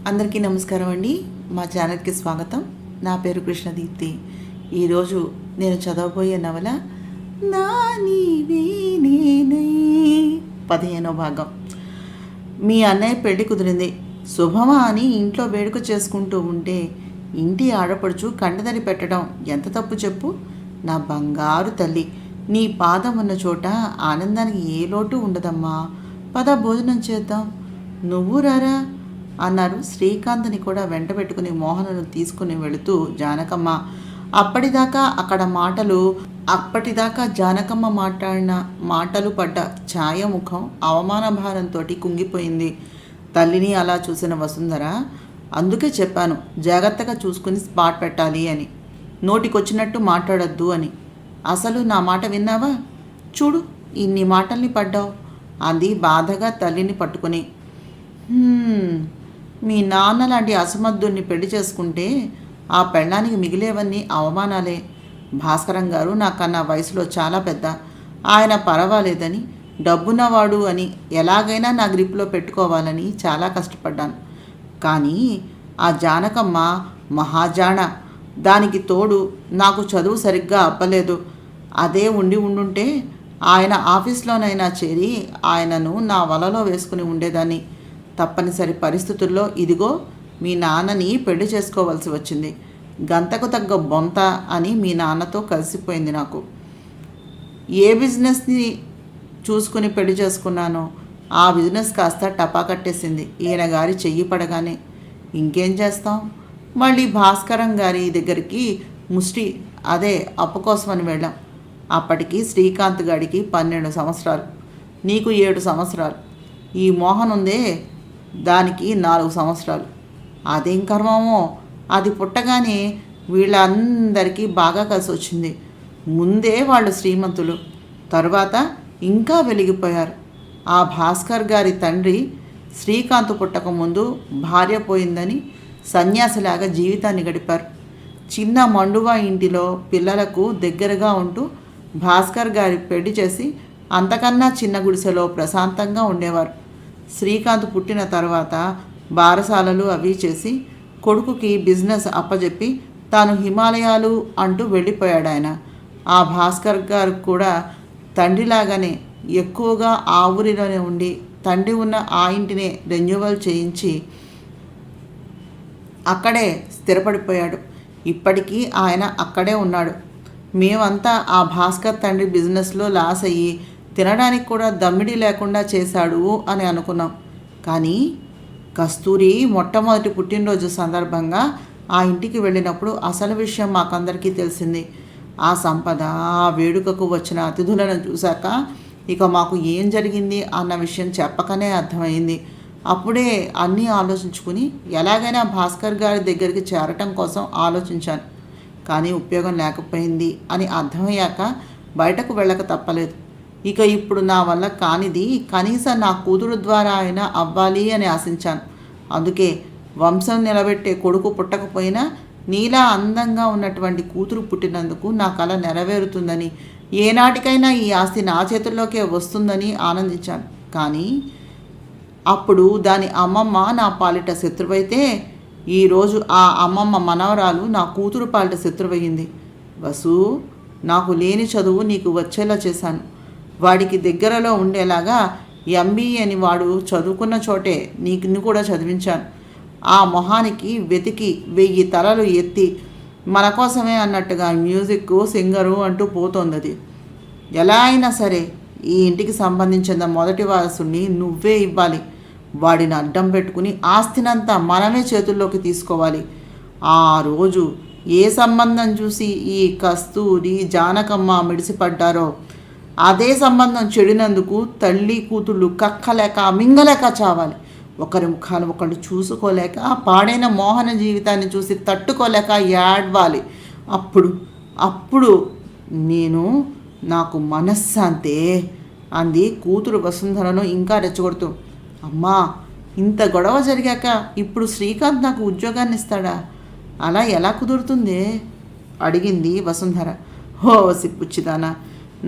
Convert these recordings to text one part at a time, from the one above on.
అందరికీ నమస్కారం అండి. మా ఛానల్కి స్వాగతం. నా పేరు కృష్ణదీప్తి. ఈరోజు నేను చదవబోయే నవల నా నీవే నేనై 15వ భాగం. మీ అన్నయ్య పెళ్లి కుదిరింది, శుభమా అని ఇంట్లో వేడుక చేసుకుంటూ ఉంటే ఇంటి ఆడపడుచు కండదరి పెట్టడం ఎంత తప్పు చెప్పు. నా బంగారు తల్లి, నీ పాదం ఉన్న చోట ఆనందానికి ఏ లోటు ఉండదమ్మా. పద భోజనం చేద్దాం, నువ్వు రారా అన్నారు. శ్రీకాంత్ని కూడా వెంట పెట్టుకుని మోహనను తీసుకుని వెళుతూ జానకమ్మ. అప్పటిదాకా జానకమ్మ మాట్లాడిన మాటలు పడ్డ ఛాయముఖం అవమాన భారంతో కుంగిపోయింది. తల్లిని అలా చూసిన వసుంధర, అందుకే చెప్పాను జాగ్రత్తగా చూసుకుని స్పాట్ పెట్టాలి అని, నోటికొచ్చినట్టు మాట్లాడొద్దు అని. అసలు నా మాట విన్నావా? చూడు ఇన్ని మాటల్ని పడ్డావు అంది బాధగా తల్లిని పట్టుకుని. మీ నాన్న లాంటి అసమర్థుణ్ణి పెళ్లి చేసుకుంటే ఆ పెళ్ళానికి మిగిలేవన్నీ అవమానాలే. భాస్కరం గారు నాకన్నా వయసులో చాలా పెద్ద. ఆయన పర్వాలేదని, డబ్బున్నవాడు అని ఎలాగైనా నా గ్రిప్లో పెట్టుకోవాలని చాలా కష్టపడ్డాను. కానీ ఆ జానకమ్మ మహాజాణ. దానికి తోడు నాకు చదువు సరిగ్గా అవ్వలేదు. అదే ఉండుంటే ఆయన ఆఫీస్లోనైనా చేరి ఆయనను నా వలలో వేసుకుని ఉండేదాన్ని. తప్పనిసరి పరిస్థితుల్లో ఇదిగో మీ నాన్నని పెళ్లి చేసుకోవాల్సి వచ్చింది. గంతకు తగ్గ బొంత అని మీ నాన్నతో కలిసిపోయింది నాకు. ఏ బిజినెస్ని చూసుకుని పెళ్లి చేసుకున్నానో ఆ బిజినెస్ కాస్త టపా కట్టేసింది ఈయన గారి చెయ్యి పడగానే. ఇంకేం చేస్తాం, మళ్ళీ భాస్కరం గారి దగ్గరికి అప్పు కోసమని వెళ్ళాం. అప్పటికి శ్రీకాంత్ గారికి 12 సంవత్సరాలు, నీకు 7 సంవత్సరాలు. ఈ మోహన్ ఉందే దానికి 4 సంవత్సరాలు. అదేం కర్మమో, అది పుట్టగానే వీళ్ళందరికీ బాగా కలిసి వచ్చింది. ముందే వాళ్ళు శ్రీమంతులు, తరువాత ఇంకా వెలిగిపోయారు. ఆ భాస్కర్ గారి తండ్రి శ్రీకాంత్ పుట్టక ముందు భార్య పోయిందని సన్యాసిలాగా జీవితాన్ని గడిపారు. చిన్న మండువా ఇంటిలో పిల్లలకు దగ్గరగా ఉంటూ భాస్కర్ గారి పెళ్లి చేసి అంతకన్నా చిన్న గుడిసెలో ప్రశాంతంగా ఉండేవారు. శ్రీకాంత్ పుట్టిన తర్వాత బారసాలలు అవి చేసి కొడుకుకి బిజినెస్ అప్పజెప్పి తాను హిమాలయాలు అంటూ వెళ్ళిపోయాడు ఆయన. ఆ భాస్కర్ గారు కూడా తండ్రిలాగానే ఎక్కువగా ఆ ఊరిలోనే ఉండి తండ్రి ఉన్న ఆ ఇంటినే రెన్యువల్ చేయించి అక్కడే స్థిరపడిపోయాడు. ఇప్పటికీ ఆయన అక్కడే ఉన్నాడు. మేమంతా ఆ భాస్కర్ తండ్రి బిజినెస్లో లాస్ అయ్యి తినడానికి కూడా దమ్మిడి లేకుండా చేశాడు అని అనుకున్నాం. కానీ కస్తూరి మొట్టమొదటి పుట్టినరోజు సందర్భంగా ఆ ఇంటికి వెళ్ళినప్పుడు అసలు విషయం మాకందరికీ తెలిసింది. ఆ సంపద, ఆ వేడుకకు వచ్చిన అతిథులను చూశాక ఇక మాకు ఏం జరిగింది అన్న విషయం చెప్పకనే అర్థమైంది. అప్పుడే అన్నీ ఆలోచించుకుని ఎలాగైనా భాస్కర్ గారి దగ్గరికి చేరటం కోసం ఆలోచించాను. కానీ ఉపయోగం లేకపోయింది అని అర్థమయ్యాక బయటకు వెళ్ళక తప్పలేదు. ఇక ఇప్పుడు నా వల్ల కానిది కనీసం నా కూతురు ద్వారా అయినా అవ్వాలి అని ఆశించాను. అందుకే వంశం నిలబెట్టే కొడుకు పుట్టకపోయినా నీలా అందంగా ఉన్నటువంటి కూతురు పుట్టినందుకు నా కల నెరవేరుతుందని, ఏనాటికైనా ఈ ఆస్తి నా చేతుల్లోకే వస్తుందని ఆనందించాను. కానీ అప్పుడు దాని అమ్మమ్మ నా పాలిట శత్రువైతే ఈరోజు ఆ అమ్మమ్మ మనవరాలు నా కూతురు పాలిట శత్రువయ్యింది. వసు, నాకు లేని చదువు నీకు వచ్చేలా చేశాను. వాడికి దగ్గరలో ఉండేలాగా ఎంబీఏ అని వాడు చదువుకున్న చోటే నీకు కూడా చదివించాను. ఆ మొహానికి వెతికి 1000 తలలు ఎత్తి మన కోసమే అన్నట్టుగా మ్యూజిక్, సింగరు అంటూ పోతోంది. అది ఎలా అయినా సరే ఈ ఇంటికి సంబంధించిన మొదటి వారసుని నువ్వే ఇవ్వాలి. వాడిని అడ్డం పెట్టుకుని ఆస్తినంతా మనమే చేతుల్లోకి తీసుకోవాలి. ఆ రోజు ఏ సంబంధం చూసి ఈ కస్తూరి, జానకమ్మ మిడిసిపడ్డారో అదే సంబంధం చెడినందుకు తల్లి కూతుళ్ళు కక్కలేక మింగలేక చావాలి. ఒకరి ముఖాలు ఒకళ్ళు చూసుకోలేక, పాడైన మోహన జీవితాన్ని చూసి తట్టుకోలేక ఏడ్వాలి. అప్పుడు నాకు మనశ్శాంతే అంది కూతురు వసుంధరను ఇంకా రెచ్చగొడుతూ. అమ్మా, ఇంత గొడవ జరిగాక ఇప్పుడు శ్రీకాంత్ నాకు ఉద్యోగాన్ని ఇస్తాడా? అలా ఎలా కుదురుతుంది అడిగింది వసుంధర. హో సిప్పుచ్చిదానా,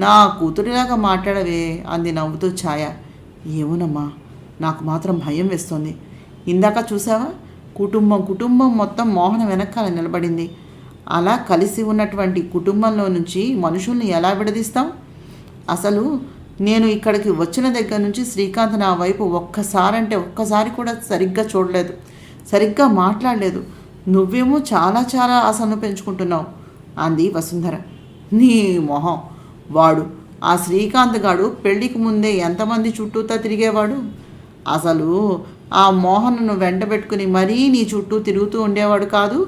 నా కూతురిలాగా మాట్లాడవే అంది నవ్వుతూ ఛాయ. ఏమోనమ్మా, నాకు మాత్రం భయం వేస్తోంది. ఇందాక చూసావా, కుటుంబం మొత్తం మోహన వెనకాల నిలబడింది. అలా కలిసి ఉన్నటువంటి కుటుంబంలో నుంచి మనుషుల్ని ఎలా విడదీస్తాం? అసలు నేను ఇక్కడికి వచ్చిన దగ్గర నుంచి శ్రీకాంత్ నా వైపు ఒక్కసారి కూడా సరిగ్గా చూడలేదు, సరిగ్గా మాట్లాడలేదు. నువ్వేమో చాలా చాలా ఆశను పెంచుకుంటున్నావు అంది వసుంధర. నీ మొహం, వాడు ఆ శ్రీకాంత్ గాడు పెళ్ళికి ముందే ఎంతమంది చుట్టూతా తిరిగేవాడు. అసలు ఆ మోహన్ను వెంట పెట్టుకుని మరీ నీ చుట్టూ తిరుగుతూ ఉండేవాడు కాదు.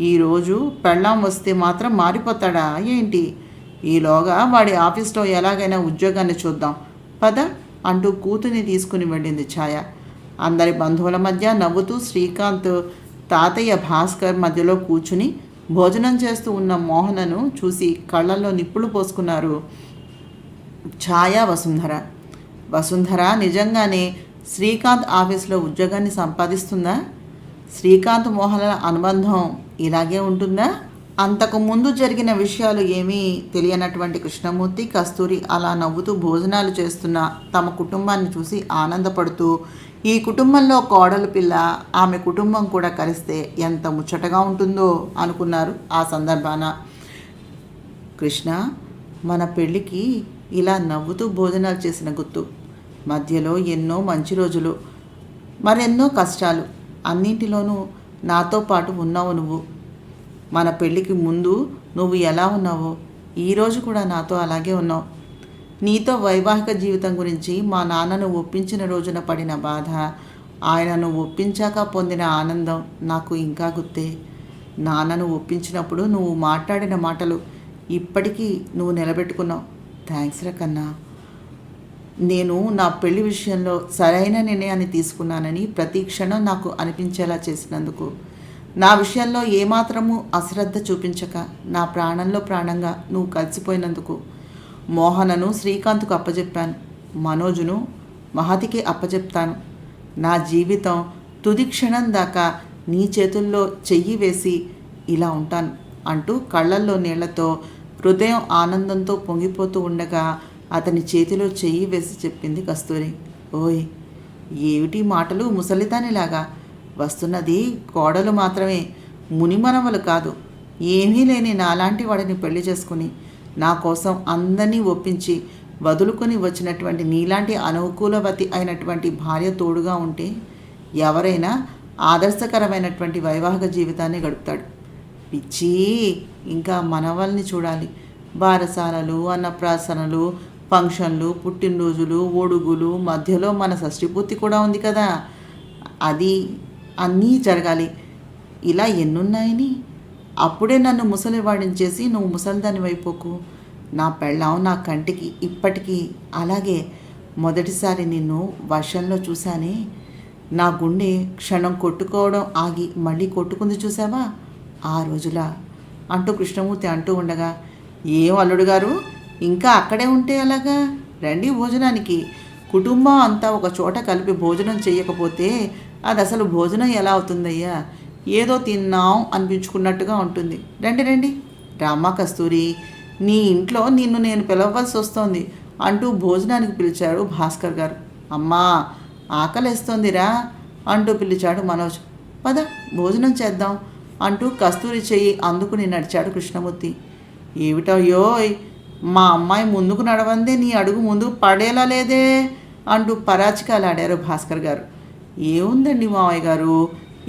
ఈరోజు పెళ్ళాం వస్తే మాత్రం మారిపోతాడా ఏంటి? ఈలోగా వాడి ఆఫీస్లో ఎలాగైనా ఉద్యోగాన్ని చూద్దాం పద అంటూ కూతుని తీసుకుని వెళ్ళింది ఛాయ. అందరి బంధువుల మధ్య నవ్వుతూ శ్రీకాంత్ తాతయ్య భాస్కర్ మధ్యలో కూర్చుని భోజనం చేస్తూ ఉన్న మోహనను చూసి కళ్ళల్లో నిప్పులు పోసుకున్నారు ఛాయ, వసుంధర నిజంగానే శ్రీకాంత్ ఆఫీస్లో ఉద్యోగాన్ని సంపాదిస్తుందా? శ్రీకాంత్ మోహన్ల అనుబంధం ఇలాగే ఉంటుందా? అంతకు ముందు జరిగిన విషయాలు ఏమీ తెలియనటువంటి కృష్ణమూర్తి, కస్తూరి అలా నవ్వుతూ భోజనాలు చేస్తున్న తమ కుటుంబాన్ని చూసి ఆనందపడుతూ, ఈ కుటుంబంలో కోడలు పిల్ల, ఆమె కుటుంబం కూడా కలిస్తే ఎంత ముచ్చటగా ఉంటుందో అనుకున్నారు. ఆ సందర్భాన కృష్ణ, మన పెళ్ళికి ఇలా నవ్వుతూ భోజనాలు చేసిన గుర్తు, మధ్యలో ఎన్నో మంచి రోజులు, మరెన్నో కష్టాలు, అన్నింటిలోనూ నాతో పాటు ఉన్నావు నువ్వు. మన పెళ్ళికి ముందు నువ్వు ఎలా ఉన్నావో ఈరోజు కూడా నాతో అలాగే ఉన్నావు. నీతో వైవాహిక జీవితం గురించి మా నాన్నను ఒప్పించిన రోజున పడిన బాధ, ఆయనను ఒప్పించాక పొందిన ఆనందం నాకు ఇంకా గుర్తే. నాన్నను ఒప్పించినప్పుడు నువ్వు మాట్లాడిన మాటలు ఇప్పటికీ నువ్వు నిలబెట్టుకున్నావు. థ్యాంక్స్ రా కన్నా. నేను నా పెళ్లి విషయంలో సరైన నిర్ణయాన్ని తీసుకున్నానని ప్రతి క్షణం నాకు అనిపించేలా చేసినందుకు, నా విషయంలో ఏమాత్రము అశ్రద్ధ చూపించక నా ప్రాణంలో ప్రాణంగా నువ్వు కలిసిపోయినందుకు, మోహనను శ్రీకాంత్కు అప్పచెప్పాను, మనోజును మహతికి అప్పచెప్తాను. నా జీవితం తుది క్షణం దాకా నీ చేతుల్లో చెయ్యి వేసి ఇలా ఉంటాను అంటూ కళ్ళల్లో నీళ్లతో, హృదయం ఆనందంతో పొంగిపోతూ ఉండగా అతని చేతిలో చెయ్యి వేసి చెప్పింది కస్తూరి. ఓయ్, ఏమిటి మాటలు ముసలిదానిలాగా? వస్తున్నది కోడలు మాత్రమే, మునిమనవలు కాదు. ఏమీ లేని నాలాంటి వాడిని పెళ్లి చేసుకుని నా కోసం అందరినీ ఒప్పించి వదులుకొని వచ్చినటువంటి నీలాంటి అనుకూలవతి అయినటువంటి భార్య తోడుగా ఉంటే ఎవరైనా ఆదర్శకరమైనటువంటి వైవాహిక జీవితాన్ని గడుపుతాడు. పిచ్చి, ఇంకా మనవల్ని చూడాలి. బారసాలలు, అన్నప్రాసనలు, ఫంక్షన్లు, పుట్టినరోజులు, ఒడుగులు, మధ్యలో మన షష్ఠిపూర్తి కూడా ఉంది కదా, అది అన్నీ జరగాలి. ఇలా ఎన్నున్నాయని అప్పుడే నన్ను ముసలివాడిని చేసి నువ్వు ముసలిదాని వైపోకు. నా పెళ్ళాం నా కంటికి ఇప్పటికీ అలాగే. మొదటిసారి నిన్ను వర్షంలో చూశానే, నా గుండె క్షణం కొట్టుకోవడం ఆగి మళ్ళీ కొట్టుకుంది చూసావా, ఆ రోజులా అంటూ కృష్ణమూర్తి అంటూ ఉండగా, ఏం అల్లుడు గారు ఇంకా అక్కడే ఉంటే అలాగా, రండి భోజనానికి. కుటుంబం అంతా ఒక చోట కలిపి భోజనం చేయకపోతే అది అసలు భోజనం ఎలా అవుతుందయ్యా? ఏదో తిన్నాం అనిపించుకున్నట్టుగా ఉంటుంది. రండి రండి. రామా కస్తూరి, నీ ఇంట్లో నిన్ను నేను పిలవలసి వస్తోంది అంటూ భోజనానికి పిలిచాడు భాస్కర్ గారు. అమ్మా, ఆకలేస్తోందిరా అంటూ పిలిచాడు మనోజ్. పద భోజనం చేద్దాం అంటూ కస్తూరి చెయ్యి అందుకుని నడిచాడు కృష్ణమూర్తి. ఏమిటోయోయ్, మా అమ్మాయి ముందుకు నడవందే నీ అడుగు ముందుకు పడేలా లేదే అంటూ పరాచికాలాడారు భాస్కర్ గారు. ఏముందండి మావయ్య గారు,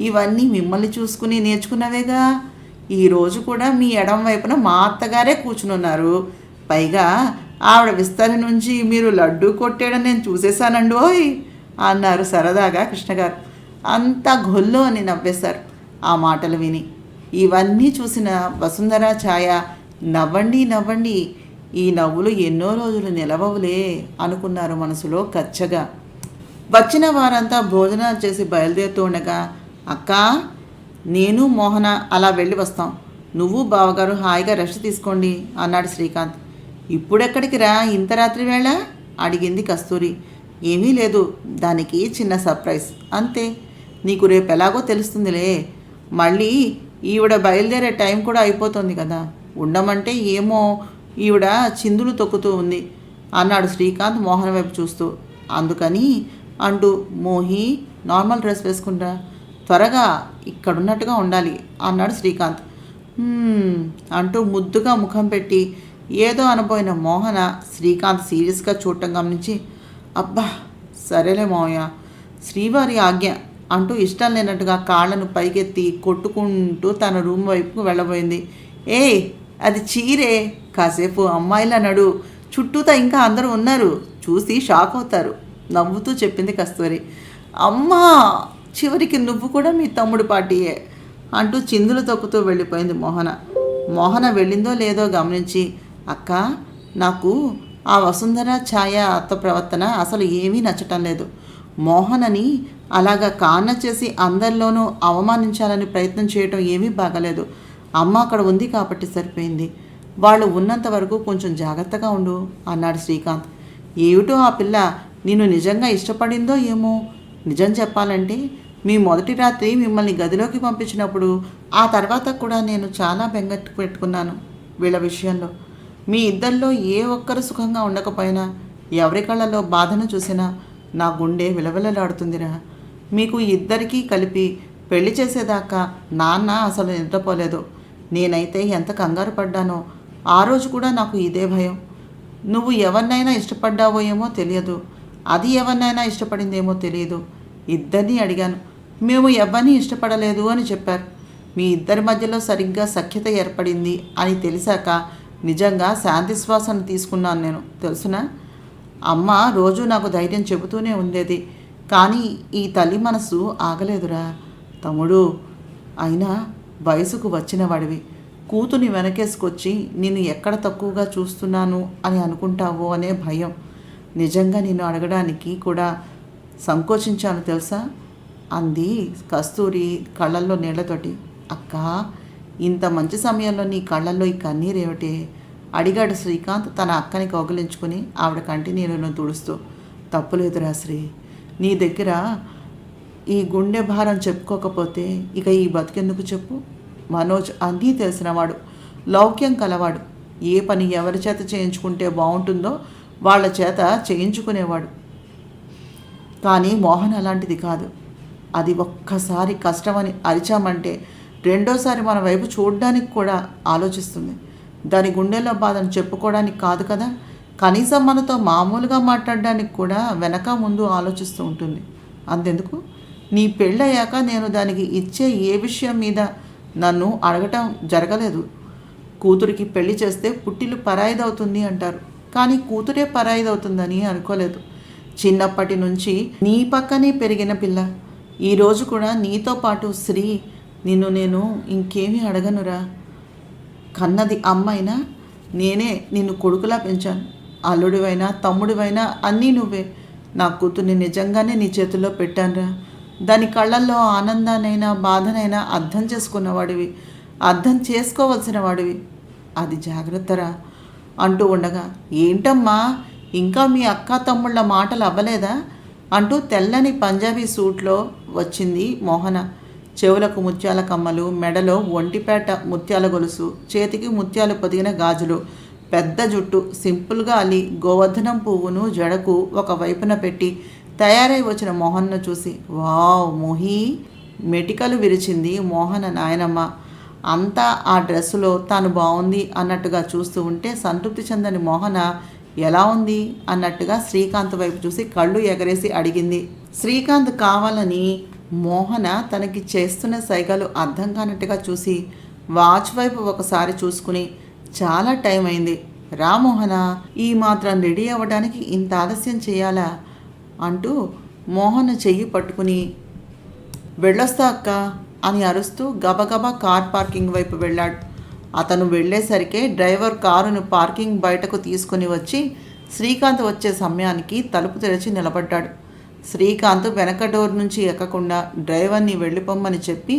ఇవన్నీ మిమ్మల్ని చూసుకుని నేర్చుకున్నవేగా. ఈరోజు కూడా మీ ఎడం వైపున మా అత్తగారే కూర్చునున్నారు. పైగా ఆవిడ విస్తరి నుంచి మీరు లడ్డూ కొట్టేయడం నేను చూసేశానండి ఓయ్ అన్నారు సరదాగా కృష్ణగారు. అంతా గొల్లు అని నవ్వేశారు ఆ మాటలు విని. ఇవన్నీ చూసిన వసుంధర, ఛాయ నవ్వండి నవ్వండి, ఈ నవ్వులు ఎన్నో రోజులు నిలవవులే అనుకున్నారు మనసులో కచ్చగా. వచ్చిన వారంతా భోజనాలు చేసి బయలుదేరుతూ ఉండగా, అక్క, నేను మోహన అలా వెళ్ళి వస్తాం, నువ్వు బావగారు హాయిగా రెస్ట్ తీసుకోండి అన్నాడు శ్రీకాంత్. ఇప్పుడెక్కడికి రా, ఇంత రాత్రి వేళ అడిగింది కస్తూరి. ఏమీ లేదు, దానికి చిన్న సర్ప్రైజ్ అంతే. నీకు రేపు ఎలాగో తెలుస్తుందిలే. మళ్ళీ ఈవిడ బయలుదేరే టైం కూడా అయిపోతుంది కదా, ఉండమంటే ఏమో ఈవిడ చిందులు తొక్కుతూ ఉంది అన్నాడు శ్రీకాంత్ మోహన్ వైపు చూస్తూ. అందుకని అంటూ, మోహి నార్మల్ డ్రెస్ వేసుకుంటా, త్వరగా ఇక్కడున్నట్టుగా ఉండాలి అన్నాడు శ్రీకాంత్. అంటూ ముద్దుగా ముఖం పెట్టి ఏదో అనబోయిన మోహన శ్రీకాంత్ సీరియస్గా చూడటం గమనించి, అబ్బా సరేలే మావయ్య, శ్రీవారి ఆజ్ఞ అంటూ ఇష్టం లేనట్టుగా కాళ్ళను పైకెత్తి కొట్టుకుంటూ తన రూమ్ వైపుకు వెళ్ళబోయింది. ఏయ్ అది చీరే, కాసేపు అమ్మాయిలా నడు, చుట్టూతా ఇంకా అందరూ ఉన్నారు, చూసి షాక్ అవుతారు నవ్వుతూ చెప్పింది కస్తూరి. అమ్మా, చివరికి నువ్వు కూడా మీ తమ్ముడు పార్టీయే అంటూ చిందులు తొక్కుతూ వెళ్ళిపోయింది మోహన. మోహన వెళ్ళిందో లేదో గమనించి, అక్క నాకు ఆ వసుంధర ఛాయ అత్త ప్రవర్తన అసలు ఏమీ నచ్చటం లేదు. మోహనని అలాగా కాన్న చేసి అందరిలోనూ అవమానించాలని ప్రయత్నం చేయటం ఏమీ బాగలేదు. అమ్మ అక్కడ ఉంది కాబట్టి సరిపోయింది. వాళ్ళు ఉన్నంత వరకు కొంచెం జాగ్రత్తగా ఉండు అన్నాడు శ్రీకాంత్. ఏమిటో ఆ పిల్ల నిన్ను నిజంగా ఇష్టపడిందో ఏమో. నిజం చెప్పాలంటే మీ మొదటి రాత్రి మిమ్మల్ని గదిలోకి పంపించినప్పుడు ఆ తర్వాత కూడా నేను చాలా బెంగట్టు పెట్టుకున్నాను వీళ్ళ విషయంలో. మీ ఇద్దరిలో ఏ ఒక్కరు సుఖంగా ఉండకపోయినా, ఎవరి కళ్ళలో బాధను చూసినా నా గుండె విలవిలలాడుతుందిరా. మీకు ఇద్దరికీ కలిపి పెళ్లి చేసేదాకా నాన్న అసలు నిద్రపోలేదు. నేనైతే ఎంత కంగారు పడ్డానో. ఆ రోజు కూడా నాకు ఇదే భయం. నువ్వు ఎవరినైనా ఇష్టపడ్డావో ఏమో తెలియదు, అది ఎవరినైనా ఇష్టపడిందేమో తెలియదు. ఇద్దరిని అడిగాను, మేము ఎవరిని ఇష్టపడలేదు అని చెప్పారు. మీ ఇద్దరి మధ్యలో సరిగ్గా సఖ్యత ఏర్పడింది అని తెలిసాక నిజంగా శాంతి శ్వాసను తీసుకున్నాను నేను, తెలుసునా. అమ్మ రోజు నాకు ధైర్యం చెబుతూనే ఉండేది, కానీ ఈ తల్లి మనసు ఆగలేదురా తమ్ముడు. అయినా వయసుకు వచ్చిన వాడివి, కూతుని వెనకేసుకొచ్చి నిన్ను ఎక్కడ తక్కువగా చూస్తున్నాను అని అనుకుంటావో అనే భయం. నిజంగా నిన్ను అడగడానికి కూడా సంకోచించాను తెలుసా అంది కస్తూరి కళ్ళల్లో నీళ్లతోటి. అక్క, ఇంత మంచి సమయంలో నీ కళ్ళల్లో ఈ కన్నీరేమిటి అడిగాడు శ్రీకాంత్ తన అక్కని కౌగిలించుకుని ఆవిడ కంటి నీళ్ళను తుడుస్తూ. తప్పులేదురా శ్రీ, నీ దగ్గర ఈ గుండె భారం చెప్పుకోకపోతే ఇక ఈ బతికెందుకు చెప్పు. మనోజ్ అన్నీ తెలిసినవాడు, లౌక్యం కలవాడు. ఏ పని ఎవరి చేత చేయించుకుంటే బాగుంటుందో వాళ్ళ చేత చేయించుకునేవాడు. కానీ మోహన్ అలాంటిది కాదు. అది ఒక్కసారి కష్టమని అరిచామంటే రెండోసారి మన వైపు చూడడానికి కూడా ఆలోచిస్తుంది. దాని గుండెల్లో బాధను చెప్పుకోవడానికి కాదు కదా, కనీసం మనతో మామూలుగా మాట్లాడడానికి కూడా వెనక ముందు ఆలోచిస్తూ ఉంటుంది. అంతెందుకు, నీ పెళ్ళయ్యాక నేను దానికి ఇచ్చే ఏ విషయం మీద నన్ను అడగటం జరగలేదు. కూతురికి పెళ్లి చేస్తే పుట్టిల్లు పరాయిదవుతుంది అంటారు, కానీ కూతురే పరాయిదవుతుందని అనుకోలేదు. చిన్నప్పటి నుంచి నీ పక్కనే పెరిగిన పిల్ల. ఈరోజు కూడా నీతో పాటు శ్రీ, నేను ఇంకేమీ అడగనురా. కన్నది అమ్మైనా నేనే నిన్ను కొడుకులా పెంచాను. అల్లుడివైనా తమ్ముడివైనా అన్నీ నువ్వే. నా కూతుర్ని నిజంగానే నీ చేతుల్లో పెట్టానురా. దాని కళ్ళల్లో ఆనందానైనా బాధనైనా అర్థం చేసుకున్నవాడివి, అర్థం చేసుకోవలసిన వాడివి. అది జాగ్రత్తరా అంటూ ఉండగా, ఏంటమ్మా ఇంకా మీ అక్క తమ్ముళ్ళ మాటలు అవ్వలేదా అంటూ తెల్లని పంజాబీ సూట్లో వచ్చింది మోహన. చెవులకు ముత్యాల కమ్మలు, మెడలో ఒంటిపేట ముత్యాల గొలుసు, చేతికి ముత్యాలు పొదిగిన గాజులు, పెద్ద జుట్టు సింపుల్గా అల్లి గోవర్ధనం పువ్వును జడకు ఒక వైపున పెట్టి తయారై వచ్చిన మోహన్ను చూసి, వావ్ మోహి మెటికలు విరిచింది మోహన నాయనమ్మ. అంతా ఆ డ్రెస్సులో తాను బాగుంది అన్నట్టుగా చూస్తూ ఉంటే సంతృప్తి చెందని మోహన ఎలా ఉంది అన్నట్టుగా శ్రీకాంత్ వైపు చూసి కళ్ళు ఎగరేసి అడిగింది. శ్రీకాంత్ కావాలని మోహన తనకి చేస్తున్న సైగలు అర్థం కానట్టుగా చూసి వాచ్ వైపు ఒకసారి చూసుకుని, చాలా టైం అయింది, రా మోహన, ఈ మాత్రం రెడీ అవ్వడానికి ఇంత ఆలస్యం చేయాలా అంటూ మోహన చెయ్యి పట్టుకుని, వెళ్ళొస్తా అక్క అని అరుస్తూ గబగబా కార్ పార్కింగ్ వైపు వెళ్ళాడు. అతను వెళ్ళేసరికే డ్రైవర్ కారును పార్కింగ్ బయటకు తీసుకుని వచ్చి శ్రీకాంత్ వచ్చే సమయానికి తలుపు తెరిచి నిలబడ్డాడు. శ్రీకాంత్ వెనక డోర్ నుంచి ఎక్కకుండా డ్రైవర్ని వెళ్ళిపోమ్మని చెప్పి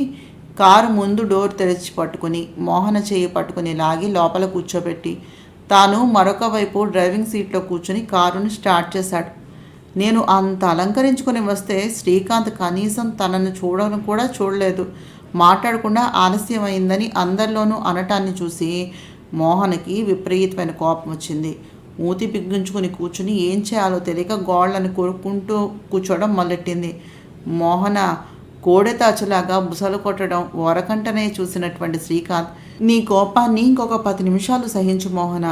కారు ముందు డోర్ తెరిచి పట్టుకుని మోహన చేయి పట్టుకుని లాగి లోపల కూర్చోబెట్టి తాను మరొక వైపు డ్రైవింగ్ సీట్లో కూర్చుని కారును స్టార్ట్ చేశాడు. నేను అంత అలంకరించుకొని వస్తే శ్రీకాంత్ కనీసం తనను చూడడం కూడా చూడలేదు. మాట్లాడకుండా ఆలస్యమైందని అందరిలోనూ అనటాన్ని చూసి మోహన్కి విపరీతమైన కోపం వచ్చింది. మూతి బిగ్గించుకుని కూర్చుని ఏం చేయాలో తెలియక గోళ్ళని కొరుక్కుంటూ కూర్చోవడం మొదలెట్టింది. మోహన కోడెతాచులాగా బుసలు కొట్టడం వరకంటనే చూసినటువంటి శ్రీకాంత్, నీ కోపాన్ని ఇంకొక 10 నిమిషాలు సహించు మోహన,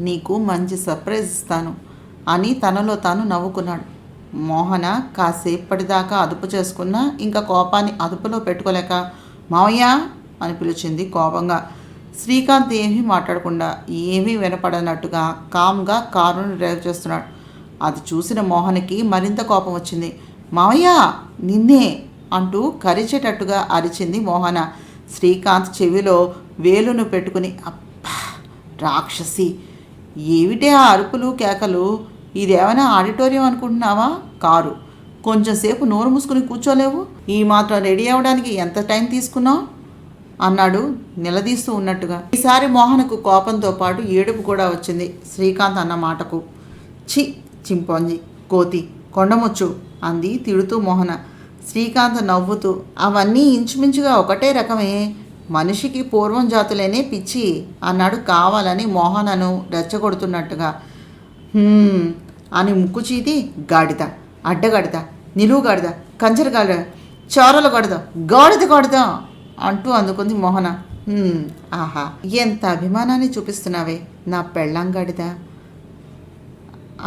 నీకు మంచి సర్ప్రైజ్ ఇస్తాను అని తనలో తాను నవ్వుకున్నాడు. మోహన కాసేపటిదాకా అదుపు చేసుకున్నా ఇంకా కోపాన్ని అదుపులో పెట్టుకోలేక మావయ్య అని పిలిచింది కోపంగా. శ్రీకాంత్ ఏమీ మాట్లాడకుండా ఏమీ వినపడనట్టుగా కామ్గా కారును డ్రైవ్ చేస్తున్నాడు. అది చూసిన మోహన్కి మరింత కోపం వచ్చింది. మావయ్య నిన్నే అంటూ కరిచేటట్టుగా అరిచింది మోహన. శ్రీకాంత్ చెవిలో వేలును పెట్టుకుని అబ్బా రాక్షసి, ఏమిటే ఆ అరుపులు కేకలు, ఇదేమైనా ఆడిటోరియం అనుకుంటున్నావా? కారు, కొంచెంసేపు నోరు మూసుకుని కూర్చోలేవు? ఈ మాత్రం రెడీ అవ్వడానికి ఎంత టైం తీసుకున్నావు అన్నాడు నిలదీస్తూ ఉన్నట్టుగా. ఈసారి మోహనకు కోపంతో పాటు ఏడుపు కూడా వచ్చింది శ్రీకాంత్ అన్న మాటకు. చి చింపాంజీ, కోతి, కొండముచ్చు అంది తిడుతూ మోహన. శ్రీకాంత్ నవ్వుతూ అవన్నీ ఇంచుమించుగా ఒకటే రకమే, మనిషికి పూర్వం జాతులేనే పిచ్చి అన్నాడు కావాలని మోహనను రెచ్చగొడుతున్నట్టుగా. అని ముక్కు చీతి గాడిద, అడ్డగాడిద, నిలువు గాడిద, కంచర గాడిద, చోరల గాడిద, గాడిద గాడిద అంటూ అందుకుంది మోహన. ఆహా, ఎంత అభిమానాన్ని చూపిస్తున్నావే నా పెళ్ళాం గాడిద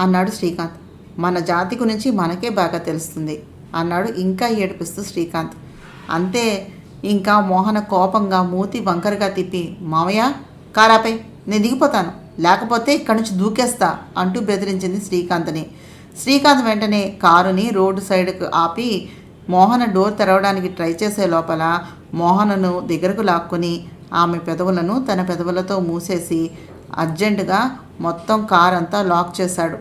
అన్నాడు శ్రీకాంత్. మన జాతి గురించి మనకే బాగా తెలుస్తుంది అన్నాడు ఇంకా ఏడిపిస్తూ శ్రీకాంత్. అంతే, ఇంకా మోహన కోపంగా మూతి వంకరగా తిప్పి మామయ్య కారాపై, నేను దిగిపోతాను, లేకపోతే ఇక్కడి నుంచి దూకేస్తా అంటూ బెదిరించింది శ్రీకాంత్ని. శ్రీకాంత్ వెంటనే కారుని రోడ్డు సైడ్కు ఆపి మోహన డోర్ తెరవడానికి ట్రై చేసే లోపల మోహనను దగ్గరకు లాక్కుని ఆమె పెదవులను తన పెదవులతో మూసేసి అర్జెంటుగా మొత్తం కారంతా లాక్ చేశాడు.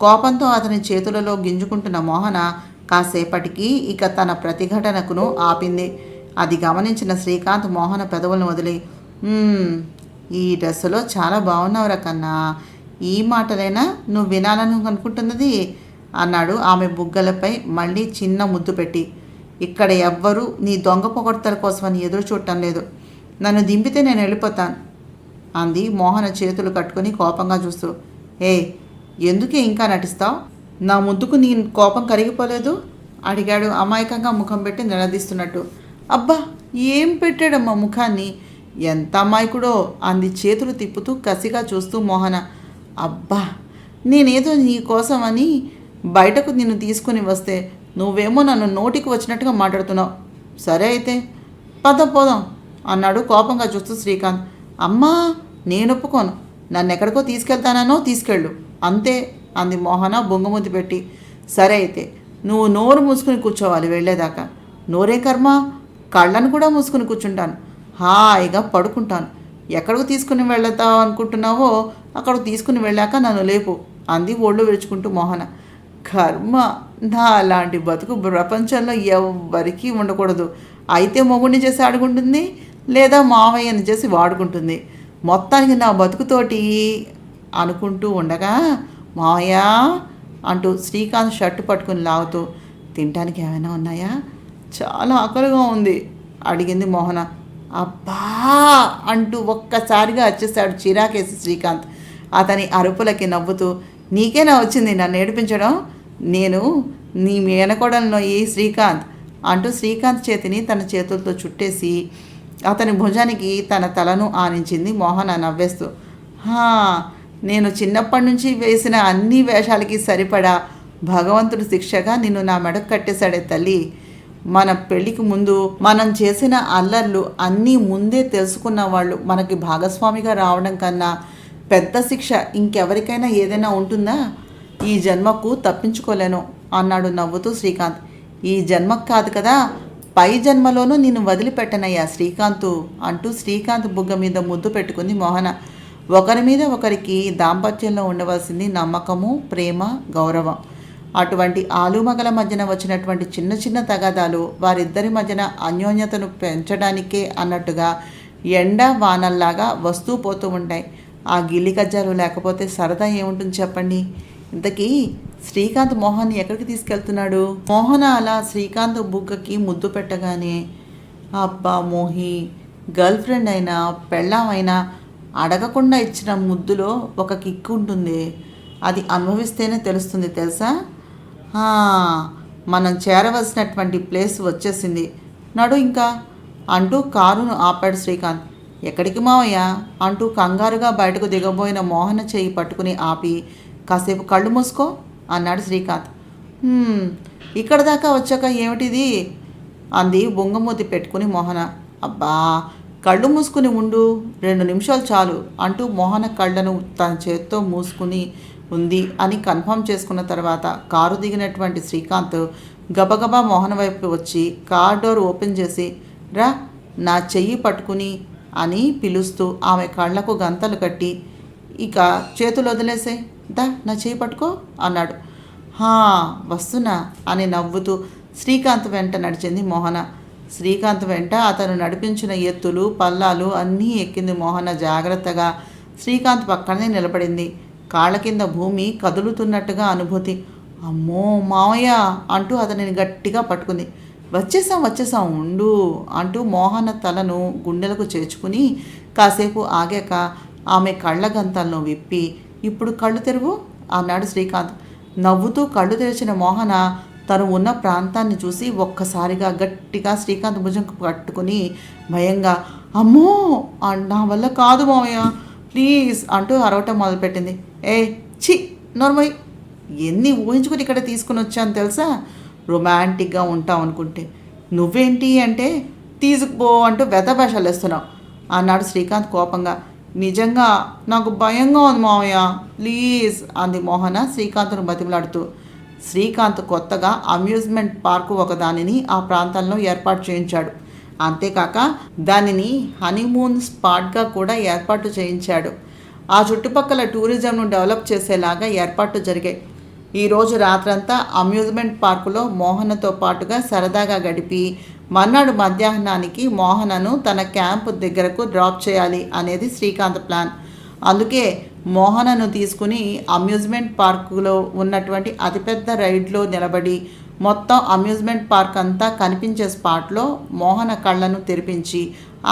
కోపంతో అతని చేతులలో గింజుకుంటున్న మోహన కాసేపటికి ఇక తన ప్రతిఘటనకును ఆపింది. అది గమనించిన శ్రీకాంత్ మోహన పెదవులను వదిలి, ఈ డ్రెస్సులో చాలా బాగున్నావురా కన్నా, ఈ మాటలైనా నువ్వు వినాలని అనుకుంటున్నది అన్నాడు ఆమె బుగ్గలపై మళ్ళీ చిన్న ముద్దు పెట్టి. ఇక్కడ ఎవ్వరూ నీ దొంగ పొగడ్తల కోసమని ఎదురు చూడటం లేదు, నన్ను దింపితే నేను వెళ్ళిపోతాను అంది మోహన చేతులు కట్టుకుని కోపంగా చూస్తూ. ఎందుకే ఇంకా నటిస్తావు? నా ముద్దుకు నీ కోపం కరిగిపోలేదు అడిగాడు అమాయకంగా ముఖం పెట్టి నిలదీస్తున్నట్టు. అబ్బా ఏం పెట్టాడమ్మా ముఖాన్ని, ఎంత అమాయకుడో అంది చేతులు తిప్పుతూ కసిగా చూస్తూ మోహన. అబ్బా, నేనేదో నీ కోసమని బయటకు నిన్ను తీసుకుని వస్తే నువ్వేమో నన్ను నోటికి వచ్చినట్టుగా మాట్లాడుతున్నావు. సరే అయితే పద పోదాం అన్నాడు కోపంగా చూస్తూ శ్రీకాంత్. అమ్మా నేను ఒప్పుకోను, నన్ను ఎక్కడికో తీసుకెళ్తానో తీసుకెళ్ళు అంతే అంది మోహన బొంగముద్దు పెట్టి. సరే అయితే నువ్వు నోరు మూసుకుని కూర్చోవాలి వెళ్ళేదాకా. నోరే కర్మ, కళ్ళను కూడా మూసుకుని కూర్చుంటాను, హాయిగా పడుకుంటాను. ఎక్కడికి తీసుకుని వెళ్తావు అనుకుంటున్నావో అక్కడికి తీసుకుని వెళ్ళాక నన్ను లేపు అంది ఒళ్ళు విరుచుకుంటూ మోహన. కర్మ, నా అలాంటి బతుకు ప్రపంచంలో ఎవ్వరికీ ఉండకూడదు. అయితే మొగుడిని చేసి ఆడుకుంటుంది, లేదా మావయ్యని చేసి వాడుకుంటుంది. మొత్తానికి నా బతుకుతోటి అనుకుంటూ ఉండగా మావయ్య అంటూ శ్రీకాంత్ షర్టు పట్టుకుని లాగుతూ, తినడానికి ఏమైనా ఉన్నాయా? చాలా ఆకలిగా ఉంది అడిగింది మోహన. అబ్బా అంటూ ఒక్కసారిగా వచ్చేసాడు చిరాకేసి శ్రీకాంత్. అతని అరుపులకి నవ్వుతూ, నీకేనా వచ్చింది నన్ను ఏడిపించడం? నేను నీ మేనకోడలను ఈ శ్రీకాంత్ అంటూ శ్రీకాంత్ చేతిని తన చేతులతో చుట్టేసి అతని భుజానికి తన తలను ఆనించింది మోహన నవ్వేస్తూ. నేను చిన్నప్పటి నుంచి వేసిన అన్ని వేషాలకి సరిపడా భగవంతుడి శిక్షగా నిన్ను నా మెడకు కట్టేశాడే తల్లి. మన పెళ్ళికి ముందు మనం చేసిన అల్లర్లు అన్నీ ముందే తెలుసుకున్న వాళ్ళు మనకి భాగస్వామిగా రావడం కన్నా పెద్ద శిక్ష ఇంకెవరికైనా ఏదైనా ఉంటుందా? ఈ జన్మకు తప్పించుకోలేను అన్నాడు నవ్వుతూ శ్రీకాంత్. ఈ జన్మకు కాదు కదా, పై జన్మలోనూ నిన్ను వదిలిపెట్టనయ్యా శ్రీకాంతు అంటూ శ్రీకాంత్ బుగ్గ మీద ముద్దు పెట్టుకుంది మోహన. ఒకరి మీద ఒకరికి దాంపత్యంలో ఉండవలసింది నమ్మకము, ప్రేమ, గౌరవం. అటువంటి ఆలుమగల మధ్యన వచ్చినటువంటి చిన్న చిన్న తగాదాలు వారిద్దరి మధ్యన అన్యోన్యతను పెంచడానికే అన్నట్టుగా ఎండ వానల్లాగా వస్తూ పోతూ ఉంటాయి. ఆ గిల్లి కజ్జాలు లేకపోతే సరదా ఏముంటుంది చెప్పండి. ఇంతకీ శ్రీకాంత్ మోహన్ని ఎక్కడికి తీసుకెళ్తున్నాడు? మోహన అలా శ్రీకాంత్ బుగ్గకి ముద్దు పెట్టగానే, అబ్బా మోహి, గర్ల్ ఫ్రెండ్ అయినా పెళ్ళామైనా అడగకుండా ఇచ్చిన ముద్దులో ఒక కిక్కు ఉంటుంది. అది అనుభవిస్తేనే తెలుస్తుంది తెలుసా. మనం చేరవలసినటువంటి ప్లేస్ వచ్చేసింది. నడు ఇంకా అంటూ కారును ఆపాడు శ్రీకాంత్. ఎక్కడికి మావయ్య అంటూ కంగారుగా బయటకు దిగబోయిన మోహన చేయి పట్టుకుని ఆపి, కాసేపు కళ్ళు మూసుకో అన్నాడు శ్రీకాంత్. ఇక్కడ దాకా వచ్చాక ఏమిటిది అంది బొంగమూతి పెట్టుకుని మోహన. అబ్బా కళ్ళు మూసుకుని ఉండు, 2 నిమిషాలు చాలు అంటూ మోహన కళ్ళను తన చేత్తో మూసుకుని ఉంది అని కన్ఫర్మ్ చేసుకున్న తర్వాత కారు దిగినటువంటి శ్రీకాంత్ గబగబా మోహన వైపు వచ్చి కార్ డోర్ ఓపెన్ చేసి, రా నా చెయ్యి పట్టుకుని అని పిలుస్తూ ఆమె కళ్ళకు గంతలు కట్టి, ఇక చేతులు వదిలేసే, దా నా చెయ్యి పట్టుకో అన్నాడు. వస్తున్నా అని నవ్వుతూ శ్రీకాంత్ వెంట నడిచింది మోహన. శ్రీకాంత్ వెంట అతను నడిపించిన ఎత్తులు పల్లాలు అన్నీ ఎక్కింది మోహన జాగ్రత్తగా. శ్రీకాంత్ పక్కనే నిలబడింది. కాళ్ళ కింద భూమి కదులుతున్నట్టుగా అనుభూతి. అమ్మో మావయ్య అంటూ అతనిని గట్టిగా పట్టుకుంది. వచ్చేసాం ఉండు అంటూ మోహన తలను గుండెలకు చేర్చుకుని కాసేపు ఆగాక ఆమె కళ్ళ గంతలను విప్పి, ఇప్పుడు కళ్ళు తెరువు అన్నాడు శ్రీకాంత్. నవ్వుతూ కళ్ళు తెరిచిన మోహన తను ఉన్న ప్రాంతాన్ని చూసి ఒక్కసారిగా గట్టిగా శ్రీకాంత్ భుజం పట్టుకుని భయంగా, అమ్మో నా వల్ల కాదు మావయ్య ప్లీజ్ అంటూ అరవటం మొదలుపెట్టింది. చి నోర్మయ్, ఎన్ని ఊహించుకుని ఇక్కడ తీసుకుని వచ్చాను తెలుసా, రొమాంటిక్గా ఉంటాం అనుకుంటే నువ్వేంటి అంటే తీసుకుపో అంటూ వెతభాషలు వేస్తున్నావు అన్నాడు శ్రీకాంత్ కోపంగా. నిజంగా నాకు భయంగా ఉంది మావయ్య ప్లీజ్ అంది మోహన శ్రీకాంత్ను బతిమలాడుతూ. శ్రీకాంత్ కొత్తగా అమ్యూజ్మెంట్ పార్కు ఒకదానిని ఆ ప్రాంతంలో ఏర్పాటు చేయించాడు. అంతేకాక దానిని హనీమూన్ స్పాట్గా కూడా ఏర్పాటు చేయించాడు. ఆ చుట్టుపక్కల టూరిజంను డెవలప్ చేసేలాగా ఏర్పాట్లు జరిగాయి. ఈరోజు రాత్రంతా అమ్యూజ్మెంట్ పార్కులో మోహనతో పాటుగా సరదాగా గడిపి మర్నాడు మధ్యాహ్నానికి మోహనను తన క్యాంపు దగ్గరకు డ్రాప్ చేయాలి అనేది శ్రీకాంత్ ప్లాన్. అందుకే మోహనను తీసుకుని అమ్యూజ్మెంట్ పార్కులో ఉన్నటువంటి అతిపెద్ద రైడ్లో నిలబడి మొత్తం అమ్యూజ్మెంట్ పార్క్ అంతా కనిపించే స్పాట్లో మోహన కళ్ళను తెరిపించి